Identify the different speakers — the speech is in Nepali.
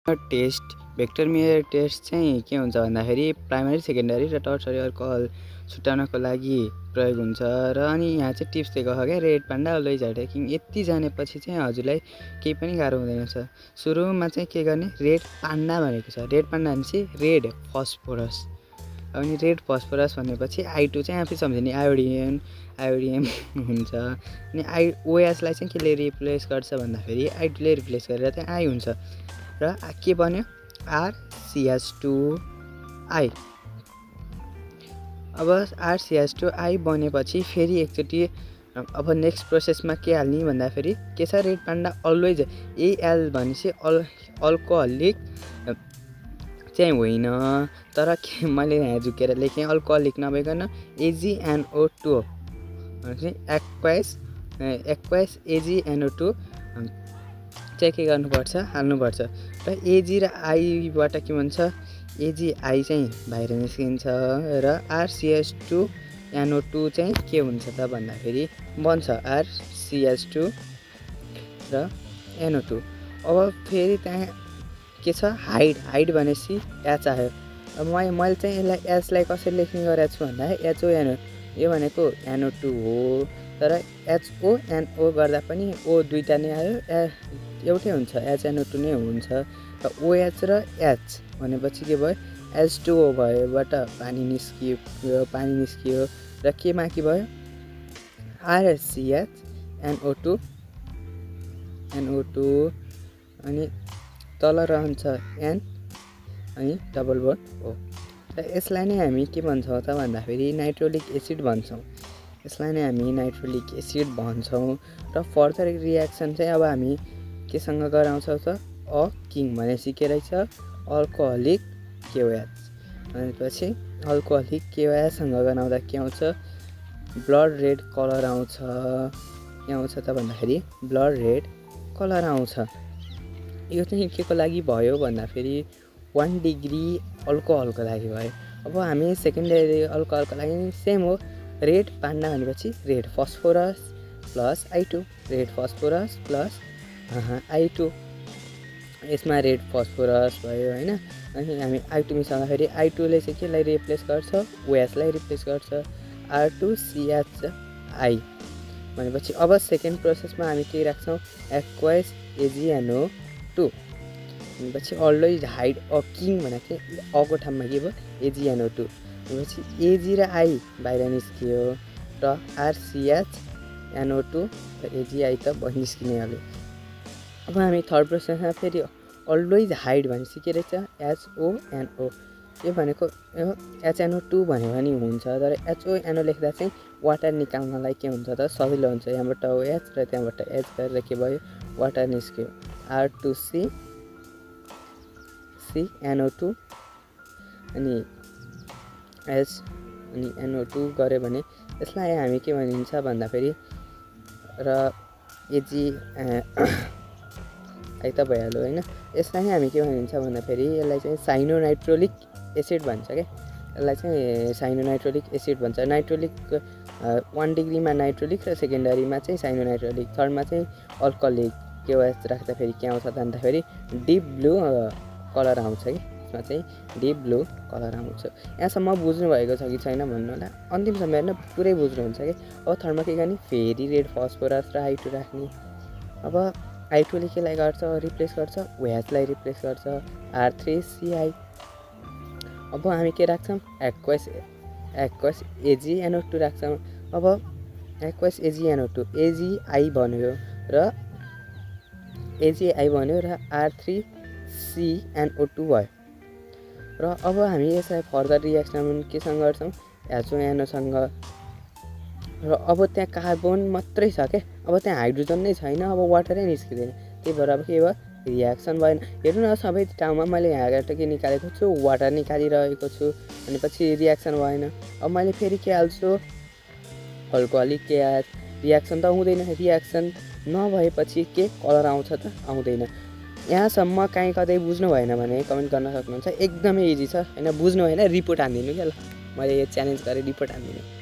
Speaker 1: टेस्ट भेक्टर मेयर टेस्ट चाहिँ के हुन्छ भन्दाखेरि प्राइमेरी सेकेन्डरी र टर्सरी अल्कोहल छुट्याउनको लागि प्रयोग हुन्छ र अनि यहाँ चाहिँ टिप्स दिएको छ क्या रेड पान्डा अलवेज अट्याकिङ। यति जानेपछि चाहिँ हजुरलाई केही पनि गाह्रो हुँदैन छ। सुरुमा चाहिँ के गर्ने, रेड पान्डा भनेको छ। रेड पान्डा भनेपछि रेड फस्फोरस। अनि रेड फस्फोरस भनेपछि I2 चाहिँ आफै सम्झिने आयोडियम हुन्छ। अनि OH लाई चाहिँ केले रिप्लेस गर्छ भन्दाखेरि I2 ले रिप्लेस गरेर चाहिँ I हुन्छ र के बन्यो RCH2I। अब RCH2I बनेपछि फेरि एकचोटि अब नेक्स्ट प्रोसेसमा के हाल्ने भन्दाखेरि के छ, रेड पान्डा अलवेज AL भनेपछि अल्कोहलिक चाहिँ होइन, तर के मैले यहाँ झुकेर लेखेँ अल्कोहलिक नभइकन AgNO2 भनेपछि एक्वाइस AgNO2 चाहिँ के गर्नुपर्छ, हाल्नुपर्छ। र AG र I बाट के भन्छ, AgI चाहिँ बाहिर निस्किन्छ र RCH2NO2 चाहिँ के हुन्छ त भन्दाखेरि बन्छ RCH2 र NO2। अब फेरि त्यहाँ के छ, हाइड भनेपछि H आयो। अब मैले चाहिँ यसलाई H लाई कसरी लेख्ने गरेको छु भन्दाखेरि HONO, यो भनेको NO2 हो, तर HONO गर्दा पनि O दुईटा नै आयो, एउटै हुन्छ, HNO2 नै हुन्छ। र OH र H भनेपछि के भयो, H2O भयो, बाट पानी निस्कियो र के बाँकी भयो RCHNO2 अनि तल रहन्छ N अनि डबल बोन्ड O। र यसलाई नै हामी के भन्छौँ त भन्दाखेरि नाइट्रोलिक एसिड भन्छौँ। यसलाई नै हामी नाइट्रोलिक एसिड भन्छौँ। र फर्दर रियाक्सन चाहिँ अब हामी केसँग गराउँछौँ त, किङ भनेपछि के रहेछ, अल्कोहलिक KOH भनेपछि अल्कोहलिक KOH सँग गराउँदा के आउँछ, ब्लड रेड कलर आउँछ। के आउँछ त भन्दाखेरि ब्लड रेड कलर आउँछ। यो चाहिँ के को लागि भयो भन्दाखेरि 1 डिग्री अल्कोहलको लागि भयो। अब हामी सेकेन्डरी अल्कोहलको लागि सेम हो, रेड पान्डा भनेपछि red phosphorus plus I2, red phosphorus plus I2, यसमा रेड फस्फोरस भयो होइन। अनि हामी I2 मिसाउँदाखेरि I2 ले चाहिँ केलाई रिप्लेस गर्छ, OH लाई रिप्लेस गर्छ, R2CHI भनेपछि अब सेकेन्ड प्रोसेसमा हामी के राख्छौँ, एक्वाइस AgNO2 भनेपछि अलवेज हाइड किङ भनेको चाहिँ को ठाउँमा के भयो AgNO2 भनेपछि AG र I बाहिर निस्कियो र RCHNO2 र AgI त निस्किने हाल्यो। अब हामी थर्ड प्रोसेसमा फेरि अलवेज हाइड भनेपछि के रहेछ, HONO। यो भनेको HNO2 भन्यो भने हुन्छ, तर HONO लेख्दा चाहिँ वाटर निकाल्नलाई के हुन्छ त सजिलो हुन्छ। यहाँबाट OH र त्यहाँबाट H गरेर के भयो, वाटर निस्क्यो, R2CNO2 अनि H अनि NO2 गऱ्यो भने यसलाई हामी के भनिन्छ भन्दाखेरि र AgI त भइहाल्यो होइन। यसलाई हामी के भनिन्छ भन्दाखेरि यसलाई चाहिँ साइनोनाइट्रोलिक एसिड भन्छ क्या। यसलाई चाहिँ साइनोनाइट्रोलिक एसिड भन्छ। नाइट्रोलिक 1 डिग्रीमा नाइट्रोलिक र सेकेन्डरीमा चाहिँ साइनोनाइट्रोलिक, थर्डमा चाहिँ अल्कोहलिक KOH राख्दाखेरि के आउँछ त भन्दाखेरि डिप ब्लू कलर आउँछ कि, यसमा चाहिँ डिप ब्लू कलर आउँछ। यहाँसम्म बुझ्नुभएको छ कि छैन भन्नु होला, अन्तिम समयमा पुरै बुझ्नुहुन्छ कि। अब थर्डमा के गर्ने, फेरि रेड फस्फोरस र I2 राख्ने। अब I2 ले केलाई गर्छ, रिप्लेस गर्छ, OH लाई रिप्लेस गर्छ, R3CI। अब हामी के राख्छौँ, एक्वाइस AgNO2 राख्छौँ। अब एक्वाइस AgNO2 AgI बन्यो र R3CNO2 भयो। र अब हामी यसलाई फर्दर रियाक्सन केसँग गर्छौँ, HONOसँग। र अब त्यहाँ कार्बन मात्रै छ क्या, अब त्यहाँ हाइड्रोजन नै छैन, अब वाटरै निस्किँदैन। त्यही भएर अब के भयो, रियाक्सन भएन। हेर्नु न, सबै ठाउँमा मैले यहाँबाट के निकालेको छु, वाटर निकालिरहेको छु, अनि पछि रियाक्सन भएन। अब मैले फेरि के हाल्छु, अल्कोहलिक KOH, रियाक्सन त हुँदैन। रियाक्सन नभएपछि के कलर आउँछ त, आउँदैन। यहाँसम्म काहीँ कतै बुझ्नु भएन भने कमेन्ट गर्न सक्नुहुन्छ। एकदमै इजी छ होइन, बुझ्नु भएन रिपोर्ट हानिदिनु क्या ल, मैले यो च्यालेन्ज गरेँ, रिपोर्ट हानिदिनु।